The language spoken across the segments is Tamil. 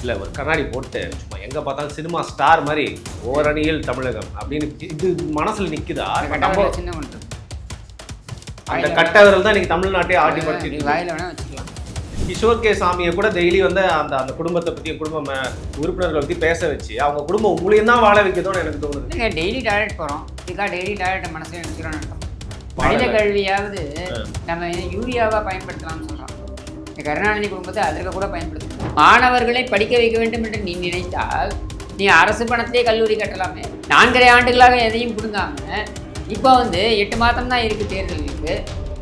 இல்லை ஒரு கண்ணாடி போட்டு சும்மா எங்கே பார்த்தாலும் சினிமா ஸ்டார் மாதிரி ஓரணியில் தமிழகம் அப்படின்னு இது மனசில் நிற்குதா? நம்ம சின்ன பண்ணுறது அந்த கட்டவர்கள் தான் இன்னைக்கு தமிழ்நாட்டே ஆட்டி படிச்சுட்டு வாயில் வேணால் வச்சுக்கலாம். கிஷோர் கே சாமியை கூட டெய்லி வந்து அந்த அந்த குடும்பத்தை பற்றி குடும்ப உறுப்பினர்களை பற்றி பேச வச்சு அவங்க குடும்பம் உங்களையும் தான் வாழ வைக்கணும்னு எனக்கு தோணுது. இல்லைங்க, டெய்லி டாய்லெட் போகிறோம், இதுக்காக டெய்லி டாய்லெட்டை மனசில் நினைக்கிறோன்னு அர்த்தம். மனித கல்வியாவது நம்ம யூரியாவாக பயன்படுத்தலாம்னு சொல்கிறோம். இந்த கருணாநிதி குடும்பத்தை அதற்கு கூட பயன்படுத்தலாம். மாணவர்களை படிக்க வைக்க வேண்டும் என்று நீ நினைத்தால் நீ அரசு பணத்திலே கல்லூரி கட்டலாமே. 4.5 ஆண்டுகளாக எதையும் பிடுங்காம இப்போ வந்து 8 மாதம் தான் இருக்குது தேர்தலுக்கு.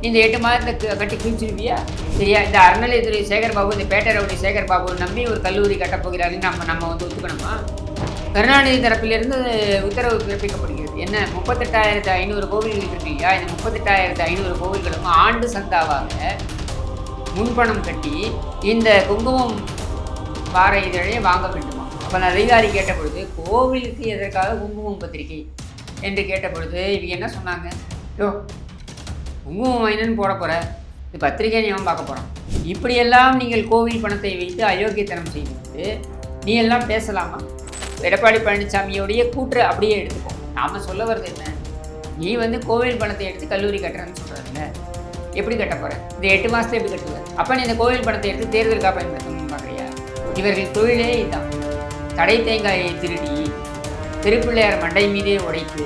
இந்த 8 மாதத்தை கட்டி கிழிச்சிருவியா? சரியா? இந்த அறநிலையத்துறை சேகர்பாபு, இந்த பேட்டை ரவுடி சேகர்பாபு நம்பி ஒரு கல்லூரி கட்டப்போகிறாருன்னு நம்ம வந்து ஒத்துக்கணுமா? கருணாநிதி தரப்பிலிருந்து உத்தரவு பிறப்பிக்கப்படுகிறது. என்ன, 38,500 கோவில்கள் இருக்கு இல்லையா? இந்த 38,500 கோவில்களும் ஆண்டு சந்தாவாக முன்பணம் கட்டி இந்த குங்குமம் வார இதழையே வாங்க வேண்டுமா? அப்போ அந்த அதிகாரி கேட்ட பொழுது கோவிலுக்கு எதற்காக குங்குமம் பத்திரிகை என்று கேட்ட பொழுது இவங்க என்ன சொன்னாங்க? யோ, குங்குமம் என்னன்னு போட போகிற, இது பத்திரிகை நீ பார்க்க போகிறான். இப்படியெல்லாம் நீங்கள் கோவில் பணத்தை வைத்து அயோக்கியத்தனம் செய்துவிட்டு நீ எல்லாம் பேசலாமா? எடப்பாடி பழனிசாமியோடைய கூற்று அப்படியே எடுத்துக்கோ. நாம் சொல்ல வர்றது என்ன, நீ வந்து கோவில் பணத்தை எடுத்து கல்லூரி கட்டுறேன்னு சொல்கிறதில்ல, எப்படி கட்ட போகிற? இந்த 8 மாதத்துல எப்படி கட்டுவேன்? அப்போ நீ இந்த கோவில் பணத்தை எடுத்து தேர்தலுக்காக பயன்படுத்தணும்னு பார்க்குறியா? இவர்கள் தொழிலே இதுதான். தடை தேங்காயை திருடி திருப்பிள்ளையார் மண்டை மீதே உடைத்து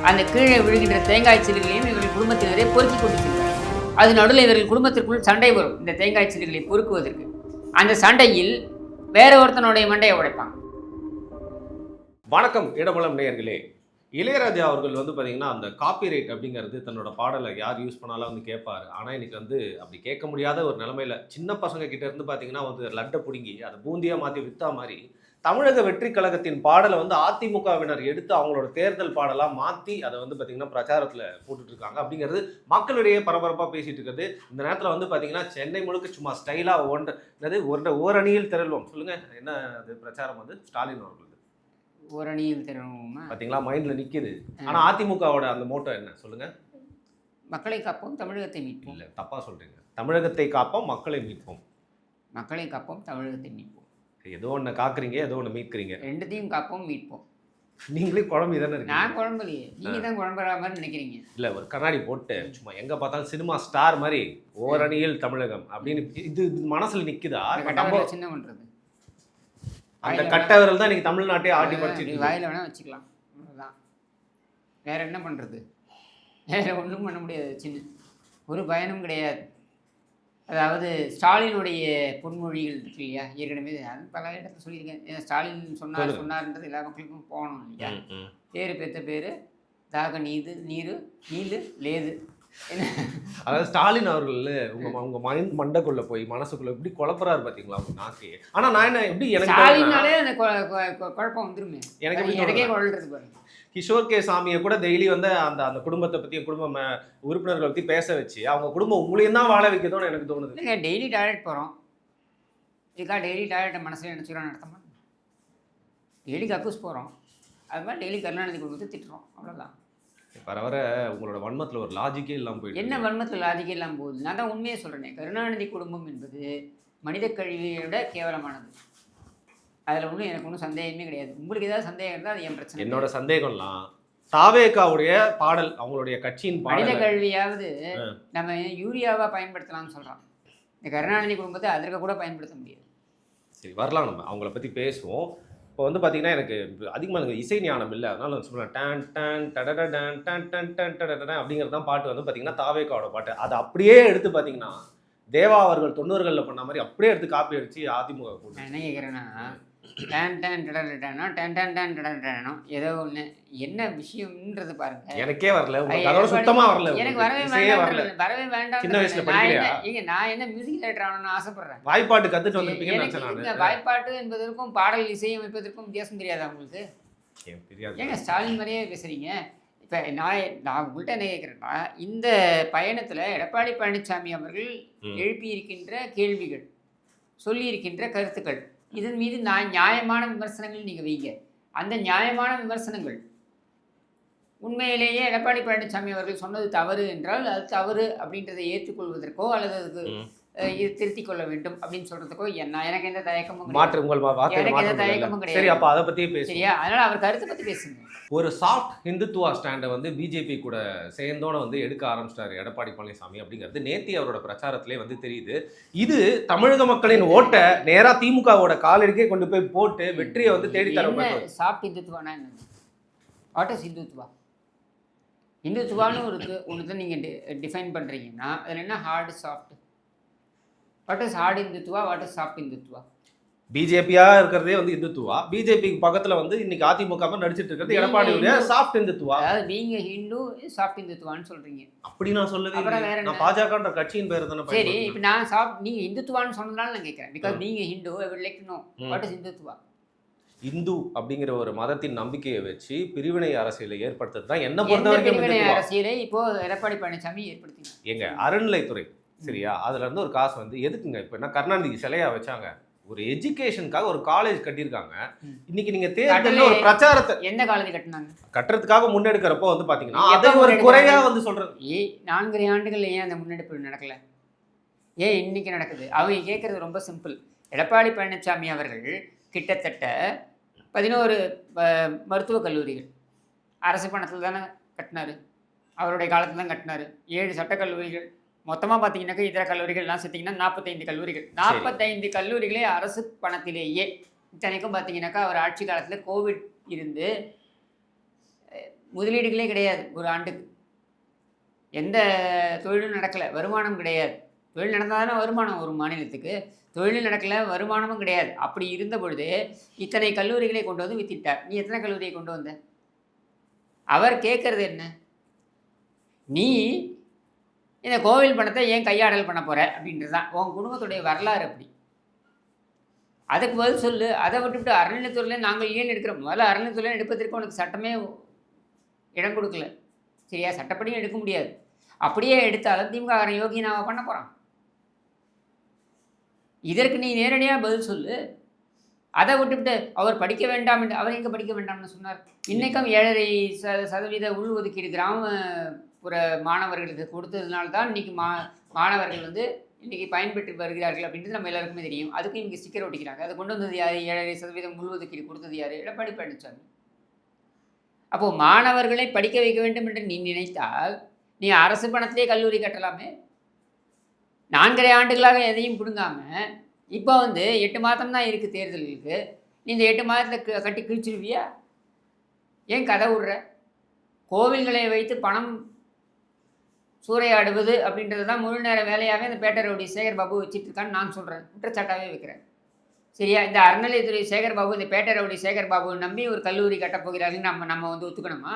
அந்த கீழே விழுகின்ற தேங்காய் சில்லுகளையும் இவர்கள் குடும்பத்தினரே பொறுக்கி கொண்டு செல்வார். அது நடுவில் இவர்கள் குடும்பத்திற்குள் சண்டை வரும். இந்த தேங்காய் சில்லுகளை பொறுக்குவதற்கு அந்த சண்டையில் வேற ஒருத்தனுடைய மண்டையை உடைப்பாங்க. வணக்கம் இடமலம் நேயர்களே. இளையராஜா அவர்கள் வந்து பார்த்தீங்கன்னா அந்த காப்பிரைட் அப்படிங்கிறது தன்னோட பாடலை யார் யூஸ் பண்ணாலும் வந்து கேட்பாரு. ஆனால் இன்னைக்கு வந்து அப்படி கேட்க முடியாத ஒரு நிலைமையில சின்ன பசங்க கிட்ட இருந்து பார்த்தீங்கன்னா வந்து லட்டை பிடுங்கி அதை பூந்தியாக மாற்றி விற்றா மாதிரி தமிழக வெற்றி கழகத்தின் பாடலை வந்து அதிமுகவினர் எடுத்து அவங்களோட தேர்தல் பாடலாக மாற்றி அதை வந்து பார்த்தீங்கன்னா பிரச்சாரத்தில் போட்டுட்டு இருக்காங்க. அப்படிங்கிறது மக்களிடையே பரபரப்பாக பேசிட்டு இருக்கிறது. இந்த நேரத்தில் வந்து பார்த்தீங்கன்னா சென்னை முழுக்க சும்மா ஸ்டைலாக ஓரணியில் திரள்வோம். சொல்லுங்க, என்ன அது பிரச்சாரம் வந்து ஸ்டாலின் அவர்கள் ஓரணியில் திறனுமா பார்த்தீங்களா, மைண்டில் நிற்கிது. ஆனால் அதிமுகவோட அந்த மோட்டோ என்ன சொல்லுங்க? மக்களை காப்போம், தமிழகத்தை மீட்போம். இல்லை, தப்பாக சொல்கிறீங்க. தமிழகத்தை காப்போம், மக்களை மீட்போம். மக்களை காப்போம், தமிழகத்தை மீட்போம். ஏதோ ஒன்று காக்குறீங்க, ஏதோ ஒன்று மீட்கிறீங்க. ரெண்டுத்தையும் காப்போம், மீட்போம். நீங்களே குழம்பு தானே இருக்கு. நான் குழம்புலையே, நீங்கள் தான் குழம்புற மாதிரி நினைக்கிறீங்க. இல்லை, ஒரு கண்ணாடி போட்டு சும்மா எங்கே பார்த்தாலும் சினிமா ஸ்டார் மாதிரி ஓரணியில் தமிழகம் அப்படின்னு இது மனசில் நிற்குதா? நம்ம சின்ன பண்ணுறது அந்த கட்டவர்கள் தான் இன்னைக்கு தமிழ்நாட்டே ஆட்டி படிச்சுட்டு வாயில் வேணால் வச்சுக்கலாம், அவ்வளோதான். வேற என்ன பண்ணுறது? வேற ஒன்றும் பண்ண முடியாது. சின்ன ஒரு பயனும் கிடையாது. அதாவது ஸ்டாலினுடைய பொன்மொழிகள் இருக்கு இல்லையா, ஏற்கனவே அது பல இடத்துல சொல்லியிருக்கேன். ஏன்னா ஸ்டாலின் சொன்னார்ன்றது எல்லா மக்களுக்கும் போகணும் இல்லையா? பேர் பெற்ற பேர் தாக நீது நீரு நீலு லேது. அதாவது ஸ்டாலின் அவர்கள் உங்க மண்டைக்குள்ள போய் மனசுக்குள்ள எப்படி குழப்பறாரு பாத்தீங்களா அவங்க நாக்கே. ஆனா நான் என்ன எப்படி எனக்கு ஸ்டாலினாலே அந்த குழப்பம் வந்துருமே. எனக்கே குழல்றது பாருங்க. கிஷோர் கே சாமியை கூட டெய்லி வந்து அந்த அந்த குடும்பத்தை பற்றி குடும்ப உறுப்பினர்களை பற்றி பேச வச்சு அவங்க குடும்பம் உங்களையும் தான் வாழ வைக்கணும்னு எனக்கு தோணுது. இல்லைங்க, டெய்லி டாய்லெட் போகிறோம், இதுக்காக டெய்லி டாய்லெட்டை மனசில் நினச்சிக்கிறோன்னு அர்த்தமா? டெய்லி கக்கூஸ் போகிறோம், அது மாதிரி டெய்லி கருணாநிதி குடும்பத்தை திட்டுறோம், அவ்வளோதான். வர வர உங்களோட வன்மத்தில் ஒரு லாஜிக்கே இல்லாமல் போயிடுது. என்ன வன்மத்தில் லாஜிக்கே இல்லாமல் போகுது? நான் தான் உண்மையை சொல்கிறேனே, கருணாநிதி குடும்பம் என்பது மனித கழிவை விட கேவலமானது. அதில் ஒன்றும் எனக்கு ஒன்றும் சந்தேகமே கிடையாது. உங்களுக்கு ஏதாவது சந்தேகம் இருந்தால் அது என் பிரச்சனை. என்னோட சந்தேகம்லாம் தாவேகாவுடைய பாடல், அவங்களுடைய கட்சியின் மனித கல்வியாவது நம்ம யூரியாவாக பயன்படுத்தலாம்னு சொல்கிறோம். இந்த கருணாநிதி குடும்பத்தை அதற்கு கூட பயன்படுத்த முடியாது. சரி, வரலாம், நம்ம அவங்கள பற்றி பேசுவோம். இப்போ வந்து பார்த்தீங்கன்னா எனக்கு அதிகமாக எனக்கு இசை ஞானம் இல்லை, அதனால நான் சொல்லுவேன் டான் டான் டட டான் டான் டான் டான் டட அப்படிங்கிறது தான் பாட்டு வந்து பார்த்தீங்கன்னா தாவேகாவோட பாட்டு. அதை அப்படியே எடுத்து பார்த்தீங்கன்னா தேவா அவர்கள் 90களில் பண்ண மாதிரி அப்படியே எடுத்து காப்பி அடிச்சு அதிமுக போட்டு. என்ன கேட்குறேன்னா, டேன் டேன் டடா டேன் டேன் டேன் டடா ஏதோ ஒன்று என்ன விஷயம்ன்றது பாருங்க. எனக்கே வரல, அதோட சுத்தமாக வரல. எனக்கு வரவே வேண்டாம். சின்ன வயசுல படிக்கலையா? நான் என்ன மியூசிக் டைரக்டர் ஆகணும்னு ஆசைப்படுறேன். வாய்ப்பாட்டு கற்றுட்டு வந்திருப்பீங்க. வாய்ப்பாட்டு என்பதற்கும் பாடல் இசையமைப்பதற்கும் வித்தியாசம் தெரியாதா உங்களுக்கு? தெரியாது. ஏங்க ஸ்டாலின் மாதிரியே பேசுறீங்க. இப்போ நான் உங்கள்கிட்ட என்ன கேட்குறேன்னா, இந்த பயணத்தில் எடப்பாடி பழனிசாமி அவர்கள் எழுப்பியிருக்கின்ற கேள்விகள், சொல்லியிருக்கின்ற கருத்துக்கள், இதன் மீது நியாயமான விமர்சனங்கள் நீங்கள் வைங்க. அந்த நியாயமான விமர்சனங்கள் உண்மையிலேயே எடப்பாடி பழனிசாமி அவர்கள் சொன்னது தவறு என்றால் அது தவறு அப்படின்றதை ஏற்றுக்கொள்வதற்கோ அல்லது அதுக்கு இது திருத்திக் கொள்ள வேண்டும் அப்படின்னு சொல்றதுக்கோ எனக்கு எந்த தயக்கமும் கிடையாது. மாற்று உங்கள் வார்த்தையில எனக்கு எந்த மாற்றம் தயக்கமும் இல்ல. கிடையாது. சரி, அப்ப அதை பத்தியே பேசுவோம். சரியா? அதனால அவர் கருத்தை பத்தி பேசுங்க. ஒரு சாஃப்ட் ஹிந்துத்துவா ஸ்டாண்டை வந்து பிஜேபி கூட சேர்ந்தோட வந்து எடுக்க ஆரம்பிச்சிட்டாரு எடப்பாடி பழனிசாமி அப்படிங்கிறது நேத்தி அவரோட பிரச்சாரத்திலே வந்து தெரியுது. இது தமிழக மக்களின் ஓட்டை நேரா திமுகவோட காலடிக்கே கொண்டு போய் போட்டு வெற்றியை வந்து தேடி தர என்ன சாஃப்ட் இந்துத்துவானா என்ன? What is Hindutva? இந்துத்துவான்னு ஒன்று நீங்கள் டிஃபைன் பண்ணுறீங்கன்னா அதில் என்ன hard soft? What is hard Hindutva? What is soft Hindutva? பிஜேபியா இருக்கிறதே வந்து இந்துத்துவா, பிஜேபிக்கு பக்கத்துல வந்து இன்னைக்கு அதிமுக நடிச்சிட்டு இருக்கிறது எடப்பாடியுடைய சாஃப்ட் இந்துத்துவா. அதாவது நீங்க ஹிந்து சாஃப்ட் இந்துத்துவான்னு சொல்றீங்க. அப்படி நான் சொல்லவே அப்புறம் இல்லை. வேற நான் பாஜகன்ற கட்சியின் பேர் தானே. சரி, இப்போ நான் சாஃப்ட் நீங்க இந்துத்துவான்னு சொன்னதால நான் கேட்குறேன். பிகாஸ் நீங்க Hindu, I would like to know what is Hindutva. Hindu அப்படிங்கிற ஒரு மதத்தின் நம்பிக்கையை வச்சு பிரிவினை அரசியலை ஏற்படுத்துறது தான் என்ன பொறுத்த வரைக்கும் பிரிவினை அரசியலை இப்போ எடப்பாடி பழனிசாமி ஏற்படுத்தினார். எங்க அறநிலைத்துறை சரியா, அதுல இருந்து ஒரு காசு வந்து எதுக்குங்க இப்போ என்ன கருணாநிதிக்கு சிலையா வச்சாங்க? ஒரு எஜுகேஷனுக்காக ஒரு காலேஜ் கட்டியிருக்காங்க. இன்னைக்கு நீங்க தேர்தலில் ஒரு பிரச்சாரத்தை எந்த காலேஜ் கட்டினாங்க கட்டுறதுக்காக முன்னெடுக்கிறப்போ வந்து பாத்தீங்கன்னா அதை ஒரு குறையா வந்து சொல்றது. 4 ஆண்டுகள் ஏன் அந்த முன்னெடுப்பு நடக்கல? ஏன் இன்னைக்கு நடக்குது? அவங்க கேட்கறது ரொம்ப சிம்பிள். எடப்பாடி பழனிசாமி அவர்கள் கிட்டத்தட்ட 11 மருத்துவக் கல்லூரிகள் அரசு பணத்தில் தானே கட்டினார். அவருடைய காலத்தில் தான் கட்டினார். 7 சட்டக்கல்லூரிகள், மொத்தமாக பார்த்தீங்கன்னாக்கா இதர கல்லூரிகள்லாம் சேர்த்திங்கன்னா 45 கல்லூரிகள். 45 கல்லூரிகளே அரசு பணத்திலேயே. இத்தனைக்கும் பார்த்தீங்கன்னாக்கா அவர் ஆட்சி காலத்தில் கோவிட் இருந்து முதலீடுகளே கிடையாது. ஒரு ஆண்டுக்கு எந்த தொழிலும் நடக்கலை, வருமானம் கிடையாது. தொழில் நடந்தால் தானே வருமானம் ஒரு மாநிலத்துக்கு. தொழிலும் நடக்கலை, வருமானமும் கிடையாது. அப்படி இருந்த பொழுது இத்தனை கல்லூரிகளை கொண்டு வந்து வித்திட்டார். நீ எத்தனை கல்லூரியை கொண்டு வந்த? அவர் கேட்கறது என்ன? நீ இந்த கோவில் பணத்தை ஏன் கையாடல் பண்ண போகிற அப்படின்றது தான் உன் குடும்பத்துடைய வரலாறு. அப்படி அதுக்கு பதில் சொல்லு. அதை விட்டுவிட்டு அறநிலையத்துறையில் நாங்கள் ஏன் எடுக்கிறோம்? முதல்ல அறநிலையத்துறையில் எடுப்பதற்கு உனக்கு சட்டமே இடம் கொடுக்கல. சரியா? சட்டப்படியும் எடுக்க முடியாது. அப்படியே எடுத்தாலும் திமுக யோகி நான் பண்ண போகிறான். இதற்கு நீ நேரடியாக பதில் சொல்லு. அதை விட்டுவிட்டு அவர் படிக்க வேண்டாம் என்று அவர் எங்கே படிக்க வேண்டாம்னு சொன்னார்? இன்றைக்கும் 7.5% உள்ஒதுக்கீடு கிராமப்புற மாணவர்களுக்கு கொடுத்ததுனால்தான் இன்றைக்கி மாணவர்கள் வந்து இன்றைக்கி பயன்பெற்று வருகிறார்கள் அப்படின்றது நம்ம எல்லாருக்குமே தெரியும். அதுக்கும் இங்கே ஸ்டிக்கர் ஒட்டிக்கிறாங்க. அதை கொண்டு வந்தது யார்? 7.5% உள்ஒதுக்கீடு கொடுத்தது யார்? எடப்பாடி பழனிசாமி. அப்போது மாணவர்களை படிக்க வைக்க வேண்டும் என்று நீ நினைத்தால் நீ அரசு பணத்திலே கல்லூரி கட்டலாமே. 4.5 ஆண்டுகளாக எதையும் பிடுங்காமல் இப்போ வந்து 8 மாதம் தான் இருக்குது தேர்தலுக்கு. நீ இந்த 8 மாதத்தில் கட்டி கிழிச்சிருவியா? ஏன் கதை விடுற? கோவில்களை வைத்து பணம் சூறையாடுவது அப்படின்றது தான் முழு நேர வேலையாகவே இந்த பேட்டை ரவுடி சேகர் பாபு வச்சுட்டு இருக்கான்னு நான் சொல்கிறேன், குற்றச்சாட்டாகவே வைக்கிறேன். சரியா? இந்த அறநிலையத்துறை சேகர் பாபு, இந்த பேட்டை ரவுடி சேகர் பாபு நம்பி ஒரு கல்லூரி கட்டப்போகிறார்கள் நம்ம வந்து ஒத்துக்கணுமா?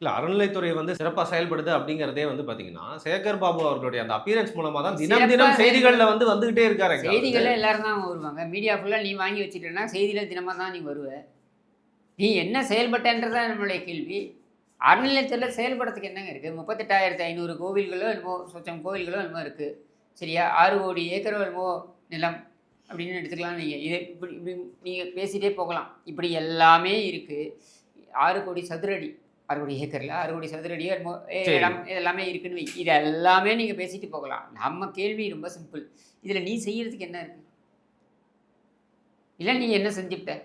இல்லை, அறநிலைத்துறை வந்து சிறப்பாக செயல்படுது அப்படிங்கிறதே வந்து பார்த்தீங்கன்னா சேகர் பாபு அவர்களுடைய அந்த அப்பியரன்ஸ் மூலமாக தான் தினம் செய்திகளில் வந்துகிட்டே இருக்காரு. செய்திகளில் எல்லாரும் தான் வருவாங்க. மீடியா ஃபுல்லாக நீ வாங்கி வச்சுட்டேன்னா செய்தியில் தினமாக தான் நீ வருவ. நீ என்ன செயல்பட்டன்றதான் நம்மளுடைய கேள்வி. அறநிலையத்தில் செயல்படுறதுக்கு என்னங்க இருக்குது? 38,500 கோவில்களோ என்னமோ, சொச்சம் கோவில்களோ என்னமோ இருக்குது. சரியா? 6 கோடி ஏக்கரோ என்னமோ நிலம் அப்படின்னு எடுத்துக்கலாம். நீங்கள் இதை இப்படி நீங்கள் பேசிகிட்டே போகலாம். இப்படி எல்லாமே இருக்குது. 6 கோடி சதுரடி, 6 கோடி ஏக்கரில் 6 கோடி சதுரடியோ என்னமோ இடம் இதெல்லாமே இருக்குன்னு இது எல்லாமே நீங்கள் பேசிட்டு போகலாம். நம்ம கேள்வி ரொம்ப சிம்பிள். இதில் நீ செய்கிறதுக்கு என்ன இருக்குது? இல்லை நீ என்ன செஞ்சுட்ட?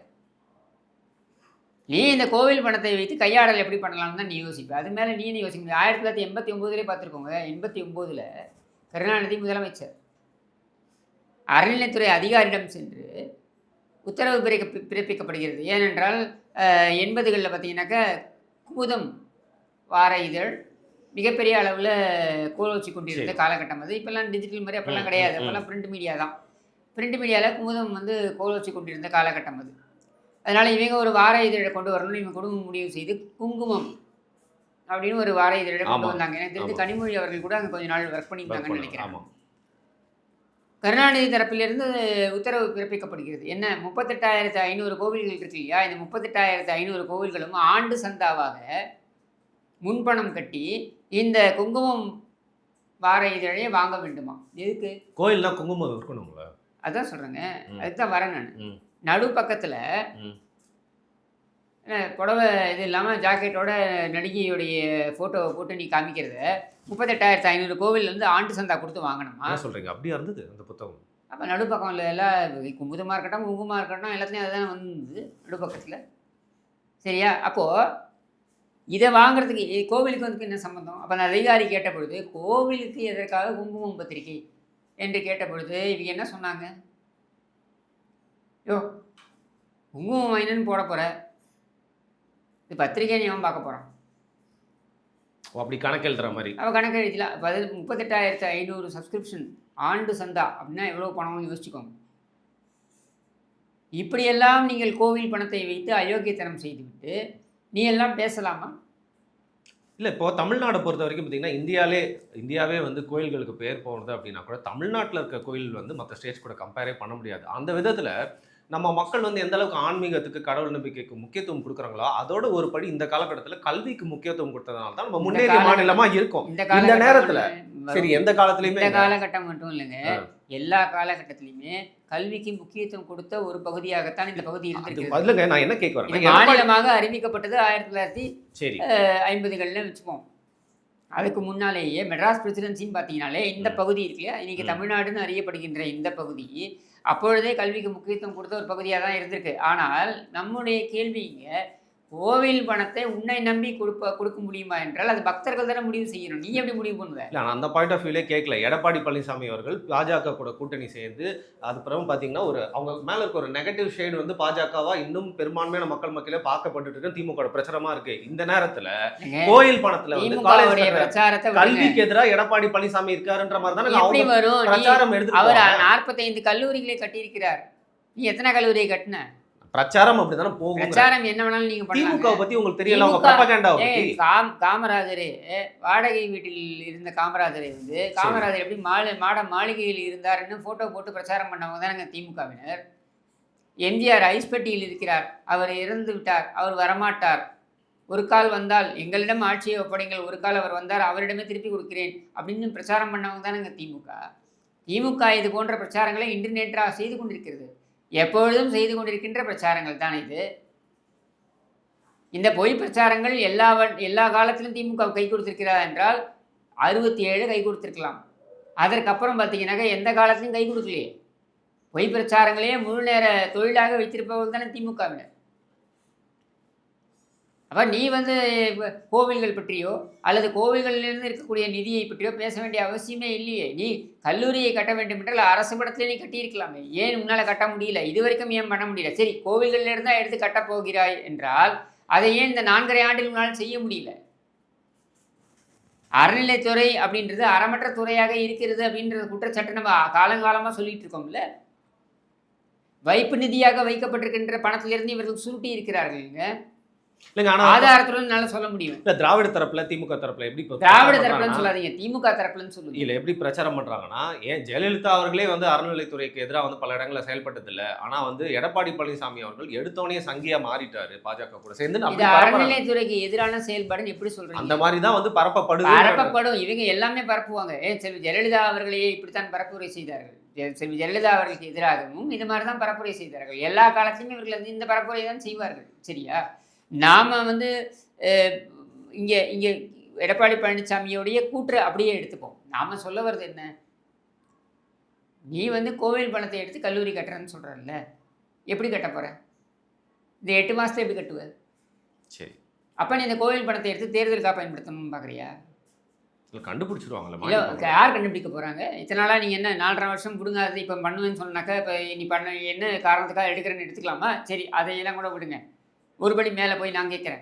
நீ இந்த கோவில் பணத்தை வைத்து கையாடல் எப்படி பண்ணலாம்னு தான் நீ யோசிப்ப. அது மேலே நீ என்ன யோசிக்க முடியும்? 1989 பார்த்துருக்கோங்க. 89 கருணாநிதி முதலமைச்சர் அறநிலையத்துறை அதிகாரியிடம் சென்று உத்தரவு பிறப்பிக்கப்படுகிறது. ஏனென்றால் 80களில் பார்த்தீங்கன்னாக்கா குமுதம் வார இதழ் மிகப்பெரிய அளவில் கோலோச்சி கொண்டிருந்த காலகட்டம் அது. இப்போல்லாம் டிஜிட்டல் மாதிரி அப்போல்லாம் கிடையாது. அப்போல்லாம் பிரிண்ட் மீடியா தான். பிரிண்ட் மீடியாவில் குமுதம் வந்து கோலோச்சி கொண்டிருந்த காலகட்டம் அது. அதனால் இவங்க ஒரு வார இதழை கொண்டு வரணும்னு இவங்க குடும்பம் முடிவு செய்து குங்குமம் அப்படின்னு ஒரு வார இதழை கொண்டு வந்தாங்க. எனக்கு தெரிஞ்சு கனிமொழி அவர்கள் கூட அங்கே கொஞ்ச நாள் ஒர்க் பண்ணியிருந்தாங்கன்னு நினைக்கிறேன். கருணாநிதி தரப்பிலிருந்து உத்தரவு பிறப்பிக்கப்படுகிறது. என்ன? 38,500 கோவில்கள் இருக்கு இல்லையா? இந்த 38,500 கோவில்களும் ஆண்டு சந்தாவாக முன்பணம் கட்டி இந்த குங்குமம் வார இதழையே வாங்க வேண்டுமா? எதுக்கு? கோயில்னா குங்குமம் இருக்கணுங்களா? அதான் சொல்கிறேங்க. அதுக்கு தான் வரேன் நான். நடு பக்கத்தில் புடவை இது இல்லாமல் ஜாக்கெட்டோட நடிகையுடைய ஃபோட்டோவை போட்டு நீ காமிக்கிறத 38,500 கோவில் வந்து ஆண்டு சந்தா கொடுத்து வாங்கணுமா? என்ன சொல்றீங்க? அப்படியா இருந்தது அந்த புத்தகம்? அப்போ நடுப்பக்கம் இல்லை எல்லாம் குமுதமாக இருக்கட்டும் குங்குமமாக இருக்கட்டும் எல்லாத்துலேயும் அதுதான் வந்து நடுப்பக்கத்தில். சரியா? அப்போது இதை வாங்குறதுக்கு கோவிலுக்கு வந்து என்ன சம்மந்தம்? அப்போ அந்த அதிகாரி கேட்ட பொழுது கோவிலுக்கு எதற்காக குங்குமம் பத்திரிக்கை என்று கேட்ட பொழுது இவங்க என்ன சொன்னாங்க? யோ குங்குமம் வாங்கினு போட போகிற, இது பத்திரிக்கை நீ அவன் பார்க்க போகிறான். அப்படி கணக்கு எழுதுற மாதிரி அவள் கணக்கு எழுதிலாம். இப்போ அது 38,500 சப்ஸ்கிரிப்ஷன் ஆண்டு சந்தா அப்படின்னா எவ்வளோ பணம்னு யோசிச்சுக்கோங்க. இப்படியெல்லாம் நீங்கள் கோவில் பணத்தை வைத்து அயோக்கியத்தனம் செய்துவிட்டு நீ எல்லாம் பேசலாமா? இல்லை, இப்போ தமிழ்நாடை பொறுத்த வரைக்கும் பார்த்தீங்கன்னா இந்தியாவே வந்து கோயில்களுக்கு பேர் போனது அப்படின்னா கூட தமிழ்நாட்டில் இருக்க கோயில் வந்து மற்ற ஸ்டேட்ஸ் கூட கம்பேரே பண்ண முடியாது. அந்த விதத்தில் நம்ம மக்கள் வந்து எந்த அளவுக்கு ஆன்மீகத்துக்கு கடவுள் நம்பிக்கைக்கு முக்கியத்துவம் கொடுக்குறாங்களோ அதோட ஒரு படி இந்த காலகட்டத்தில் கல்விக்கு முக்கியத்துவம் கொடுத்ததுனால தான் நம்ம முன்னேறிய மாநிலமா இருக்கும். இந்த நேரத்தில் சரி எந்த காலத்துலையுமே இந்த காலகட்டம் மட்டும் இல்லைங்க, எல்லா காலகட்டத்திலையுமே கல்விக்கு முக்கியத்துவம் கொடுத்த ஒரு பகுதியாகத்தான் இந்த பகுதி இருந்திருக்கு. அதுலங்க நான் என்ன கேட்க வரேன், மாநிலமாக அறிவிக்கப்பட்டது 1950களில் வச்சுப்போம். அதுக்கு முன்னாலேயே மெட்ராஸ் பிரசிடென்சின்னு பார்த்தீங்கனாலே இந்த பகுதி இருக்கு இல்லையா, இன்னைக்கு தமிழ்நாடுன்னு அறியப்படுகின்ற இந்த பகுதி அப்பொழுதே கல்விக்கு முக்கியத்துவம் கொடுத்த ஒரு பகுதியாக தான் இருந்திருக்கு. ஆனால் நம்முடைய கேள்விங்க, கோவில் பணத்தை உன்னை நம்பி கொடுக்க முடியுமா என்றால் அது பக்தர்கள் தானே முடிவு செய்யணும். நீ எப்படி முடிவு பண்ணுவ? இல்லை, நான் அந்த பாயிண்ட் ஆஃப் வியூலே கேட்கல. எடப்பாடி பழனிசாமி அவர்கள் பாஜக கூட கூட்டணி சேர்ந்து அதுக்கப்புறம் பார்த்தீங்கன்னா அவங்க மேலே இருக்க ஒரு நெகட்டிவ் ஷேடு வந்து பாஜகவா இன்னும் பெரும்பான்மையான மக்கள் மத்தியிலே பார்க்கப்பட்டு இருக்கு. திமுக பிரச்சாரமா இருக்கு. இந்த நேரத்தில் கோயில் பணத்தில் வந்து பிரச்சாரத்தை கல்விக்கு எதிராக எடப்பாடி பழனிசாமி இருக்காருன்ற மாதிரி தானே எப்படி வரும்? பிரச்சாரம் எடுத்து அவர் 45 கல்லூரிகளை கட்டியிருக்கிறார். நீ எத்தனை கல்லூரியை கட்டின? பிரச்சாரம் அப்படிதானே போகும். பிரச்சாரம் என்ன வேணாலும் நீங்க பண்ணலாம். திமுக பத்தி உங்களுக்கு தெரியல, அவங்க ப்ரோபகண்டா பத்தி. காமராஜரே வாடகை வீட்டில் இருந்த காமராஜரை வந்து காமராஜர் எப்படி மாளிகையில் இருந்தாருன்னு போட்டோ போட்டு பிரச்சாரம் பண்ணவங்க தானே திமுகவினர். எம்ஜிஆர் ஐஸ்பெட்டியில் இருக்கிறார், அவர் இறந்து விட்டார், அவர் வரமாட்டார், ஒரு கால் வந்தால் எங்களிடம் ஆட்சியை ஒப்படைங்கள், ஒரு கால் அவர் வந்தார் அவரிடமே திருப்பி கொடுக்கிறேன் அப்படின்னு பிரச்சாரம் பண்ணவங்க தானேங்க திமுக. திமுக இது போன்ற பிரச்சாரங்களை இன்று நேற்றாக செய்து கொண்டிருக்கிறது. எப்பொழுதும் செய்து கொண்டிருக்கின்ற பிரச்சாரங்கள் தான் இது. இந்த பொய் பிரச்சாரங்கள் எல்லா காலத்திலும் திமுக கை கொடுத்திருக்கிறதா என்றால் 67 கை கொடுத்திருக்கலாம். அதற்கப்புறம் பார்த்தீங்கன்னாக்கா எந்த காலத்திலும் கை கொடுக்கலையே. பொய் பிரச்சாரங்களையே முழு நேர தொழிலாக வைத்திருப்பவர்கள் தானே திமுகவினர். அப்போ நீ வந்து கோவில்கள் பற்றியோ அல்லது கோவில்களிலிருந்து இருக்கக்கூடிய நிதியை பற்றியோ பேச வேண்டிய அவசியமே இல்லையே. நீ கல்லூரியை கட்ட வேண்டும் என்றால் அரசு படத்திலே நீ கட்டியிருக்கலாமே, ஏன் உன்னால் கட்ட முடியல? இது வரைக்கும் ஏன் பண்ண முடியல? சரி, கோவில்களிலிருந்து தான் எடுத்து கட்டப் போகிறாய் என்றால் அதை ஏன் இந்த 4.5 ஆண்டில் உன்னால் செய்ய முடியல? அறநிலைத்துறை அப்படின்றது அறமற்ற துறையாக இருக்கிறது அப்படின்றது குற்றச்சாட்டு நம்ம காலங்காலமாக சொல்லிட்டு இருக்கோம்ல. வைப்பு நிதியாக வைக்கப்பட்டிருக்கின்ற பணத்திலிருந்து இவர்கள் சுருட்டி இருக்கிறார்கள்ங்க. ஆதாரத்துடன் சொல்ல முடியும். திராவிட தரப்புல திமுக தரப்புல எப்படி திராவிட தரப்புலன்னு சொல்லாதீங்க, திமுக தரப்புலன்னு சொல்லுங்க. இல்ல, எப்படி பிரச்சாரம் பண்றாங்கன்னா, ஏன் ஜெயலலிதா அவர்களே வந்து அறநிலைத்துறைக்கு எதிராக வந்து பல இடங்களில் செயல்பட்டது இல்லை, ஆனா வந்து எடப்பாடி பழனிசாமி அவர்கள் எடுத்தோடனே சங்கியா மாறிட்டாரு பாஜக கூட சேர்ந்து. இது அறநிலைத்துறைக்கு எதிரான செயல்பாடுன்னு எப்படி சொல்றீங்க? அந்த மாதிரி தான் வந்து பரப்பப்படும். இவங்க எல்லாமே பரப்புவாங்க. செல்வி ஜெயலலிதா அவர்களையே இப்படித்தான் பரப்புரை செய்தார்கள். செல்வி ஜெயலலிதா அவர்களுக்கு எதிராகவும் இது மாதிரி தான் பரப்புரை செய்தார்கள். எல்லா காலத்திலுமே இவர்கள் வந்து இந்த பரப்புரை தான் செய்வார்கள். சரியா? நாம் வந்து இங்கே எடப்பாடி பழனிசாமியோடைய கூற்று அப்படியே எடுத்துப்போம். நாம் சொல்ல வர்றது என்ன, நீ வந்து கோவில் பணத்தை எடுத்து கல்லூரி கட்டுறேன்னு சொல்கிறல்ல, எப்படி கட்ட போகிற? இந்த 8 மாதத்தை எப்படி கட்டுவ? சரி, அப்போ நீ இந்த கோவில் பணத்தை எடுத்து தேர்தலுக்காக பயன்படுத்தணும்னு பார்க்குறியா? கண்டுபிடிச்சிருவாங்களா? இல்லை, யார் கண்டுபிடிக்க போகிறாங்க? இத்தனை நாளாக நீங்கள் என்ன 4.5 வருஷம் பிடுங்காது இப்போ பண்ணுவேன்னு சொன்னாக்கா இப்போ நீ பண்ண என்ன காரணத்துக்காக எடுக்கிறேன்னு எடுத்துக்கலாமா? சரி, அதையெல்லாம் கூட விடுங்க. ஒருபடி மேலே போய் நான் கேட்குறேன்,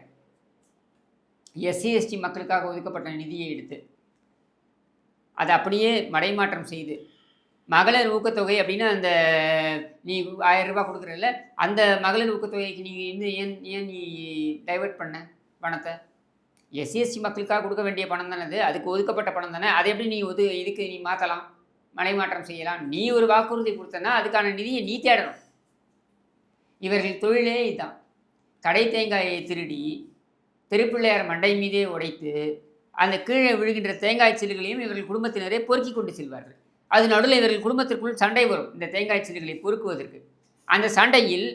எஸ்சி எஸ்டி மக்களுக்காக ஒதுக்கப்பட்ட நிதியை எடுத்து அதை அப்படியே மடைமாற்றம் செய்து மகளிர் ஊக்கத்தொகை அப்படின்னு அந்த நீ 1000 ரூபாய் கொடுக்குறல்ல, அந்த மகளிர் ஊக்கத்தொகைக்கு நீ ஏன் நீ டைவெர்ட் பண்ண பணத்தை? எஸ்சி எஸ்டி மக்களுக்காக கொடுக்க வேண்டிய பணம் தானே அது, அதுக்கு ஒதுக்கப்பட்ட பணம் தானே. அதை எப்படி நீ இதுக்கு நீ மாற்றலாம், மடைமாற்றம் செய்யலாம்? நீ ஒரு வாக்குறுதி கொடுத்தனா அதுக்கான நிதியை நீ தேடணும். இவர்கள் தொழிலே இதுதான். கடை தேங்காயை திருடி திருப்பிள்ளையார் மண்டை மீதே உடைத்து அந்த கீழே விழுகின்ற தேங்காய் சில்லுகளையும் இவர்கள் குடும்பத்தினரே பொறுக்கி கொண்டு செல்வார்கள். அது நடுவில் இவர்கள் குடும்பத்திற்குள் சண்டை வரும். இந்த தேங்காய் சில்லுகளை பொறுக்குவதற்கு அந்த சண்டையில்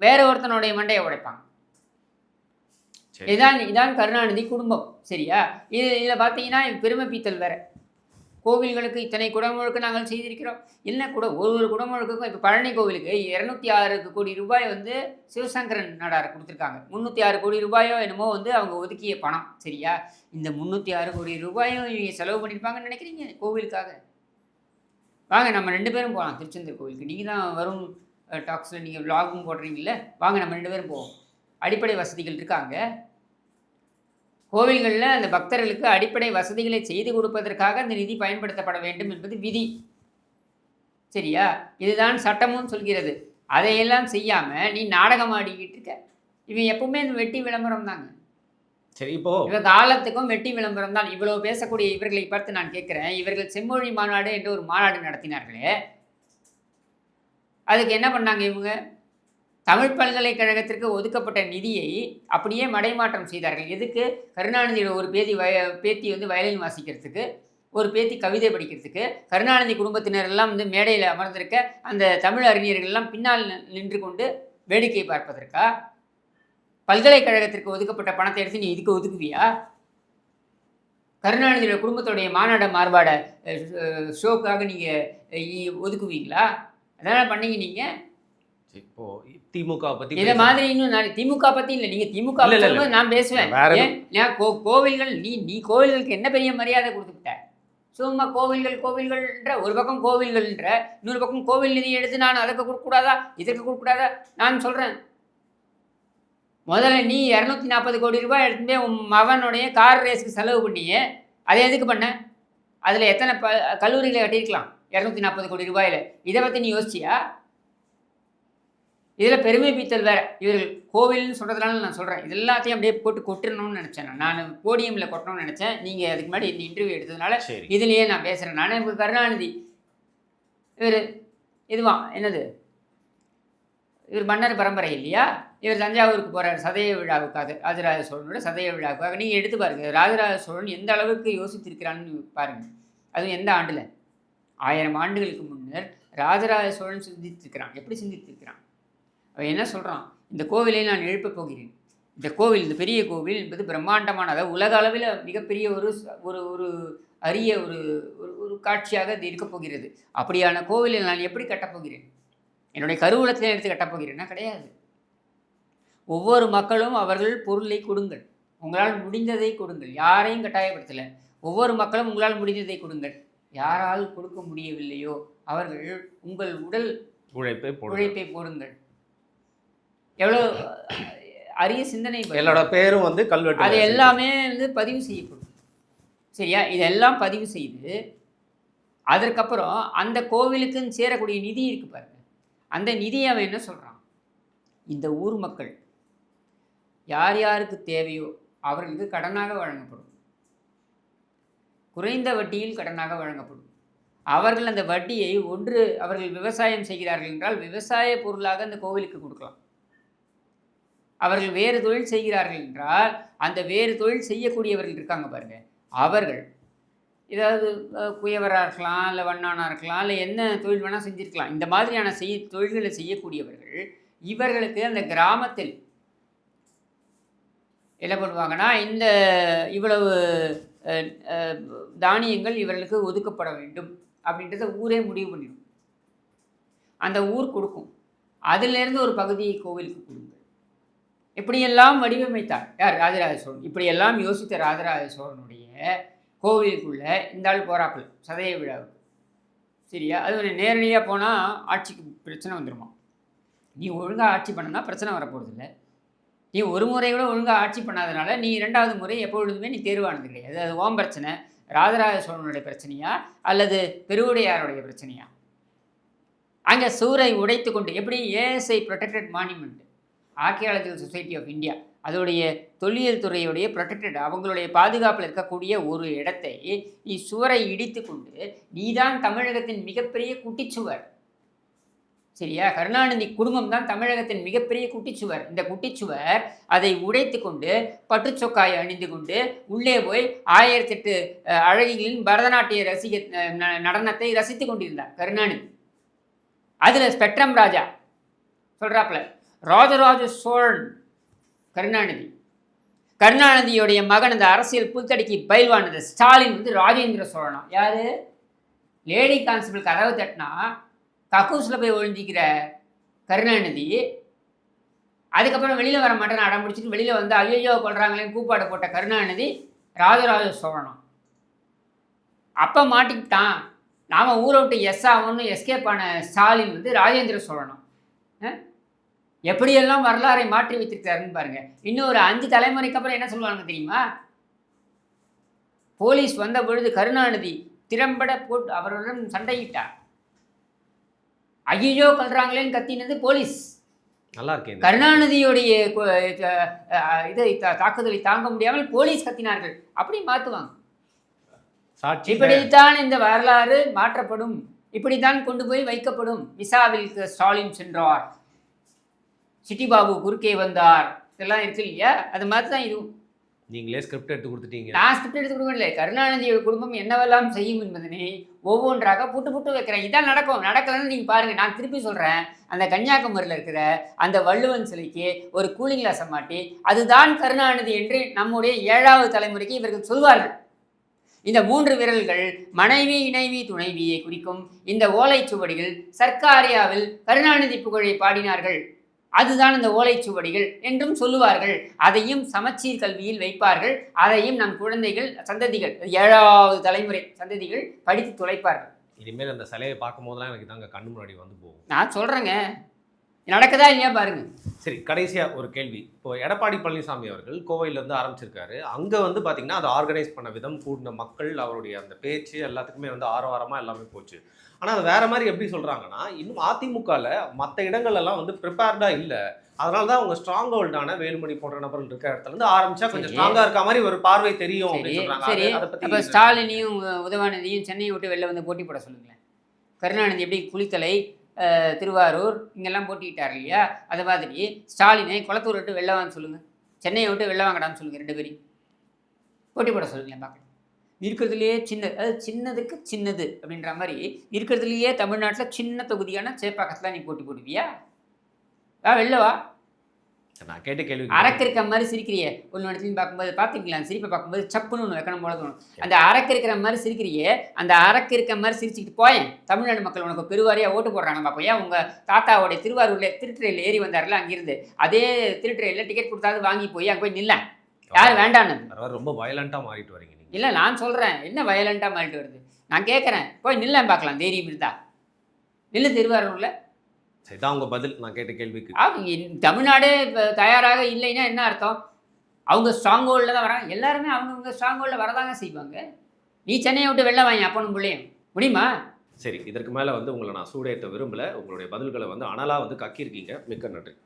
வேற ஒருத்தனுடைய மண்டையை உடைப்பாங்க. இதான் கருணாநிதி குடும்பம். சரியா? இதில் பார்த்தீங்கன்னா பெருமை பீத்தல் வேற. கோவில்களுக்கு இத்தனை குடமுழுக்கு நாங்கள் செய்திருக்கிறோம். என்ன ஒரு குடமுழுக்குக்கும் இப்போ பழனி கோவிலுக்கு 206 கோடி ரூபாய் வந்து சிவசங்கரன் நாடார் கொடுத்துருக்காங்க. 306 கோடி ரூபாயோ என்னமோ வந்து அவங்க ஒதுக்கிய பணம். சரியா? இந்த 306 கோடி ரூபாயும் இவங்க செலவு பண்ணியிருப்பாங்கன்னு நினைக்கிறீங்க கோவிலுக்காக? வாங்க நம்ம 2 பேரும் போகலாம் திருச்செந்தூர் கோவிலுக்கு. நீங்கள் தான் வரும் டாக்ஸில் நீங்கள் விலாகும் போடுறீங்கல்ல, வாங்க நம்ம 2 பேரும் போவோம். அடிப்படை வசதிகள் இருக்காங்க. கோவில்களில் அந்த பக்தர்களுக்கு அடிப்படை வசதிகளை செய்து கொடுப்பதற்காக அந்த நிதி பயன்படுத்தப்பட வேண்டும் என்பது விதி. சரியா? இதுதான் சட்டமும் சொல்கிறது. அதையெல்லாம் செய்யாமல் நீ நாடகம் ஆடிக்கிட்டு இருக்க. இவன் எப்பவுமே இந்த வெட்டி விளம்பரம் தாங்க. சரி, இப்போ இவன் காலத்துக்கும் வெட்டி விளம்பரம் தான். இவ்வளோ பேசக்கூடிய இவர்களை பார்த்து நான் கேட்குறேன், இவர்கள் செம்மொழி மாநாடு என்று ஒரு மாநாடு நடத்தினார்களே, அதுக்கு என்ன பண்ணாங்க இவங்க? தமிழ் பல்கலைக்கழகத்திற்கு ஒதுக்கப்பட்ட நிதியை அப்படியே மடைமாற்றம் செய்தார்கள். எதுக்கு? கருணாநிதியோட ஒரு பேத்தி வந்து வயலின் வாசிக்கிறதுக்கு, ஒரு பேத்தி கவிதை படிக்கிறதுக்கு, கருணாநிதி குடும்பத்தினர் எல்லாம் வந்து மேடையில் அமர்ந்திருக்க, அந்த தமிழ் அறிஞர்கள் எல்லாம் பின்னால் நின்று கொண்டு வேடிக்கை பார்ப்பதற்கா? பல்கலைக்கழகத்திற்கு ஒதுக்கப்பட்ட பணத்தை எடுத்து நீ இதுக்கு ஒதுக்குவியா? கருணாநிதியோட குடும்பத்துடைய மாநாட மார்பாட ஷோக்காக நீங்கள் ஒதுக்குவீங்களா? அதனால் பண்ணீங்க நீங்கள். இப்போ திமுக பத்தி இதை மாதிரி இன்னும் திமுக பத்தி இல்லை, நீங்க திமுக நான் பேசுவேன். கோவில்கள் நீ கோவில்களுக்கு என்ன பெரிய மரியாதை கொடுத்துட்ட? சும்மா கோவில்கள்ன்ற ஒரு பக்கம் கோவில்கள்ன்ற இன்னொரு பக்கம் கோவில் நிதி எடுத்து நான் அதற்கு கொடுக்கக்கூடாதா இதற்கு கொடுக்கக்கூடாதா? நான் சொல்றேன், முதல்ல நீ 240 கோடி ரூபாய் எடுத்துட்டு உன் மகனுடைய கார் ரேஸுக்கு செலவு பண்ணியே, அதை எதுக்கு பண்ண? அதில் எத்தனை கல்லூரிகளை கட்டியிருக்கலாம் 240 கோடி ரூபாயில்? இதை பற்றி நீ யோசிச்சியா? இதில் பெருமை பீத்தல் வேறு. இவர்கள் கோவில்னு சொல்கிறதுனால நான் சொல்கிறேன், இது எல்லாத்தையும் அப்படியே போட்டு கொட்டிடணும்னு நினச்சேன். நான் போடியமில் கொட்டணும்னு நினச்சேன். நீங்கள் அதுக்கு முன்னாடி இந்த இன்டர்வியூ எடுத்ததுனால இதுலேயே நான் பேசுகிறேன். நான் இப்போ கருணாநிதி இவர் இதுவான் என்னது, இவர் மன்னர் பரம்பரை இல்லையா? இவர் தஞ்சாவூருக்கு போகிறார் சதய விழாவுக்காக, ராஜராஜ சோழனோட சதய விழாவுக்காக. நீங்கள் எடுத்து பாருங்கள், ராஜராஜ சோழன் எந்த அளவுக்கு யோசித்திருக்கிறான்னு பாருங்கள். அதுவும் எந்த ஆண்டில்? 1000 ஆண்டுகளுக்கு முன்னர் ராஜராஜ சோழன் சிந்தித்திருக்கிறான். எப்படி சிந்தித்திருக்கிறான்? அவன் என்ன சொல்கிறான்? இந்த கோவிலை நான் எழுப்பப் போகிறேன். இந்த கோவில், இந்த பெரிய கோவில் என்பது பிரம்மாண்டமான, அதாவது உலக அளவில் மிகப்பெரிய ஒரு ஒரு அரிய ஒரு ஒரு காட்சியாக இது இருக்கப் போகிறது. அப்படியான கோவிலை நான் எப்படி கட்டப்போகிறேன்? என்னுடைய கருவூலத்தில் எடுத்து கட்டப்போகிறேன்னா கிடையாது. ஒவ்வொரு மக்களும் அவர்கள் பொருளை கொடுங்கள், உங்களால் முடிந்ததை கொடுங்கள், யாரையும் கட்டாயப்படுத்தலை. ஒவ்வொரு மக்களும் உங்களால் முடிந்ததை கொடுங்கள். யாரால் கொடுக்க முடியவில்லையோ அவர்கள் உங்கள் உடல் உழைப்பை போடுங்கள். எவ்வளோ அரிய சிந்தனை! எல்லாரோட பேரும் வந்து கல்வெட்டு, அது எல்லாமே வந்து பதிவு செய்யப்படும். சரியா? இதெல்லாம் பதிவு செய்து அதற்கப்புறம் அந்த கோவிலுக்குன்னு சேரக்கூடிய நிதி இருக்கு பாருங்க, அந்த நிதியை அவன் என்ன சொல்கிறான்? இந்த ஊர் மக்கள் யார் யாருக்கு தேவையோ அவர்களுக்கு கடனாக வழங்கப்படும், குறைந்த வட்டியில் கடனாக வழங்கப்படும். அவர்கள் அந்த வட்டியை அவர்கள் விவசாயம் செய்கிறார்கள் என்றால் விவசாய பொருளாக அந்த கோவிலுக்கு கொடுக்கலாம். அவர்கள் வேறு தொழில் செய்கிறார்கள் என்றால் அந்த வேறு தொழில் செய்யக்கூடியவர்கள் இருக்காங்க பாருங்கள், அவர்கள் ஏதாவது குயவராக இருக்கலாம், இல்லை வண்ணானாக இருக்கலாம், இல்லை என்ன தொழில் வேணால் செஞ்சுருக்கலாம். இந்த மாதிரியான தொழில்களை செய்யக்கூடியவர்கள் இவர்களுக்கு அந்த கிராமத்தில் என்ன பண்ணுவாங்கன்னா, இவ்வளவு தானியங்கள் இவர்களுக்கு ஒதுக்கப்பட வேண்டும் அப்படின்றத ஊரே முடிவு பண்ணிடும். அந்த ஊர் கொடுக்கும். அதிலிருந்து ஒரு பகுதியை கோவிலுக்கு கொடுங்கள். இப்படியெல்லாம் வடிவமைத்தார் யார்? ராஜராஜ சோழன். இப்படியெல்லாம் யோசித்த ராஜராஜ சோழனுடைய கோவிலுக்குள்ளே இந்த ஆள் போகிறாப்புல சதய விழாவுக்கு. சரியா? அது நேரடியாக போனால் ஆட்சிக்கு பிரச்சனை வந்துடுமா? நீ ஒழுங்காக ஆட்சி பண்ணனா பிரச்சனை வரப்போகிறதில்ல. நீ ஒரு முறை கூட ஒழுங்காக ஆட்சி பண்ணாதனால நீ 2வது முறை எப்பொழுதுமே நீ தேர்வானது கிடையாது. அது ஓம் பிரச்சனை, ராஜராஜ சோழனுடைய பிரச்சனையா அல்லது பெருவுடையாருடைய பிரச்சனையா? அங்கே சூரை உடைத்து கொண்டு எப்படி ASI protected monument, archaeological society of India, அதோடைய தொல்லியல் துறையுடைய ப்ரொடெக்டட், அவங்களுடைய பாதுகாப்பில் இருக்கக்கூடிய ஒரு இடத்தை நீ சுவரை இடித்து கொண்டு நீதான் தமிழகத்தின் மிகப்பெரிய குட்டிச்சுவர். சரியா? கருணாநிதி குடும்பம் தான் தமிழகத்தின் மிகப்பெரிய குட்டிச்சுவர். இந்த குட்டிச்சுவர் அதை உடைத்து கொண்டு பட்டுச்சொக்காயை அணிந்து கொண்டு உள்ளே போய் 1008 அழகிகளின் பரதநாட்டிய நடனத்தை ரசித்து கொண்டிருந்தார் கருணாநிதி. அதில் ஸ்பெக்ட்ரம் ராஜா சொல்கிறாப்புல, ராஜராஜ சோழன் கருணாநிதி கருணாநிதியுடைய மகன் அந்த அரசியல் புல்தடிக்கு பயில்வானது ஸ்டாலின் வந்து ராஜேந்திர சோழனா. யாரு? லேடி கான்ஸ்டபிள் கதவை தட்டினா கக்கூஸில் போய் ஒழிஞ்சிக்கிற கருணாநிதி, அதுக்கப்புறம் வெளியில் வர மாட்டேன்னு அடம் பிடிச்சிட்டு வெளியில் வந்து ஐயோ கொள்றாங்களேன்னு கூப்பாடு போட்ட கருணாநிதி ராஜராஜ சோழனம். அப்போ மாட்டிக்கிட்டான். நாம் ஊரை விட்டு எஸ் ஆகும்னு எஸ்கேப் ஆன ஸ்டாலின் வந்து ராஜேந்திர சோழனம். எப்படியெல்லாம் வரலாறை மாற்றி வைத்திருக்காருன்னு பாருங்க. இன்னும் ஒரு 5 தலைமுறைக்கு அப்புறம் என்ன சொல்லுவாங்க தெரியுமா? போலீஸ் வந்த பொழுது கருணாநிதி திறம்பட போட்டு அவருடன் சண்டையிட்டார். ஐயோ கொல்றாங்களேன்னு கத்தினது போலீஸ். நல்லா இருக்கேன். கருணாநிதியுடைய இதை தாக்குதலை தாங்க முடியாமல் போலீஸ் கத்தினார்கள். அப்படி மாற்றுவாங்க. இப்படித்தான் இந்த வரலாறு மாற்றப்படும், இப்படித்தான் கொண்டு போய் வைக்கப்படும். விசாவில் ஸ்டாலின் சென்றார், சிட்டிபாபு குறுக்கே வந்தார், இதெல்லாம் இருக்கு இல்லையா? அது மாதிரி தான் இதுவும். நீங்களே ஸ்கிரிப்ட் எடுத்து கொடுத்துட்டீங்க. நான் ஸ்கிரிப்ட் எடுத்து கொடுக்கல. கருணாநிதியோட குடும்பம் என்னவெல்லாம் செய்யும் என்பதனை ஒவ்வொன்றாக புட்டு வைக்கிறேன். இதான் நடக்கும். நடக்கலன்னு நீங்கள் பாருங்கள். நான் திருப்பி சொல்கிறேன், அந்த கன்னியாகுமரியில் இருக்கிற அந்த வள்ளுவன் சிலைக்கு ஒரு கூலிங் கிளாஸை மாட்டி அதுதான் கருணாநிதி என்று நம்முடைய 7வது தலைமுறைக்கு இவர்கள் சொல்வார்கள். இந்த 3 விரல்கள் மனைவி, இணைவி, துணைவியை குறிக்கும் இந்த ஓலைச்சுவடிகள் சர்க்காரியாவில் கருணாநிதி புகழை பாடினார்கள், அதுதான் இந்த ஓலைச்சுவடிகள் என்றும் சொல்லுவார்கள். அதையும் சமச்சீர் கல்வியில் வைப்பார்கள். அதையும் நம் குழந்தைகள், சந்ததிகள், 7வது தலைமுறை சந்ததிகள் படித்து துளைப்பார்கள். இனிமேல் அந்த சிலையை பார்க்கும் போதெல்லாம் எனக்கு தாங்க கண்ணு முன்னாடி வந்து போகும். நான் சொல்கிறேங்க, நடக்குதா இல்லையா பாருங்க. சரி, கடைசியாக ஒரு கேள்வி. இப்போ எடப்பாடி பழனிசாமி அவர்கள் கோவையிலேருந்து ஆரம்பிச்சிருக்காரு. அங்கே வந்து பார்த்தீங்கன்னா அதை ஆர்கனைஸ் பண்ண விதம், கூடின மக்கள், அவருடைய அந்த பேச்சு எல்லாத்துக்குமே வந்து ஆரவாரமாக எல்லாமே போச்சு. ஆனால் அது வேற மாதிரி எப்படி சொல்கிறாங்கன்னா, இன்னும் அதிமுகவில் மற்ற இடங்கள்லாம் வந்து ப்ரிப்பேர்டாக இல்லை. அதனால தான் அவங்க ஸ்ட்ராங் ஹோல்டான வேலுமணி போன்ற நபர்கள் இருக்கிற இடத்துல இருந்து ஆரம்பிச்சா கொஞ்சம் ஸ்ட்ராங்காக இருக்க மாதிரி ஒரு பார்வை தெரியும் அப்படின்னு சொல்றாங்க. சரி, அப்போ ஸ்டாலினையும் உதவாநிதியும் சென்னையை விட்டு வெளில வந்து போட்டி போட சொல்லுங்களேன். கருணாநிதி எப்படி குளித்தலை, திருவாரூர் இங்கெல்லாம் போட்டிக்கிட்டார் இல்லையா? அது மாதிரி ஸ்டாலினை குளத்தூர் விட்டு வெளில வாங்க சொல்லுங்கள், சென்னையை விட்டு வெளில வாங்கடான்னு சொல்லுங்கள். 2 பேரையும் போட்டி போட சொல்லுங்களேன் பார்க்கலாம். இருக்கிறதுலையே சின்னதுக்கு சின்னது அப்படின்ற மாதிரி இருக்கிறதுலையே தமிழ்நாட்டில் சின்ன தொகுதியான சேப்பாக்கத்தில் நீ போட்டி போடுவியா? வெளில வா. நான் கேட்ட கேள்வி, அரக்கு இருக்க மாதிரி சிரிக்கிறியே ஒன்று இடத்துலையும் பார்க்கும்போது பார்த்துக்கலாம். சிரிப்பை பார்க்கும்போது சப்புன்னு ஒன்று வைக்கணும் போல தோணும். அந்த அரக்கு இருக்கிற மாதிரி சிரிக்கிறியே, அந்த அரக்கு இருக்க மாதிரி சிரிச்சுக்கிட்டு போயேன். தமிழ்நாடு மக்கள் உனக்கு பெருவாரியாக ஓட்டு போடுறாங்க பார்ப்போம். ஏன் உங்கள் தாத்தாவோடைய திருவாரூரில் திருட்டுறையில் ஏறி வந்தார்ல, அங்கிருந்து அதே திருட்டுறையில் டிக்கெட் கொடுத்தாது வாங்கி போய் அங்கே போய் நில்ல. யார் வேண்டான்னு? ரொம்ப வயலண்ட்டாக மாறிட்டு வரீங்க. இல்லை, நான் சொல்கிறேன் என்ன வயலண்ட்டாக மாறிட்டு வருது. நான் கேட்குறேன், போய் நில்லேன் பார்க்கலாம். தைரியம் இருந்தா நில்லு திருவாரூரில். சரிதான் உங்கள் பதில் நான் கேட்ட கேள்விக்கு. தமிழ்நாடே தயாராக இல்லைன்னா என்ன அர்த்தம்? அவங்க ஸ்ட்ராங் ஹோல்டில் தான் வராங்க. எல்லாருமே அவங்கவுங்க ஸ்ட்ராங் ஹோல்டில் வரதாங்க செய்வாங்க. நீ சென்னையை விட்டு வெளில வாங்கி அப்பனும் பிள்ளையும் முடியுமா? சரி, இதற்கு மேலே வந்து உங்களை நான் சூடேற்ற விரும்பலை. உங்களுடைய பதில்களை வந்து அனலாக வந்து கக்கியிருக்கீங்க. மிக்க நன்றி.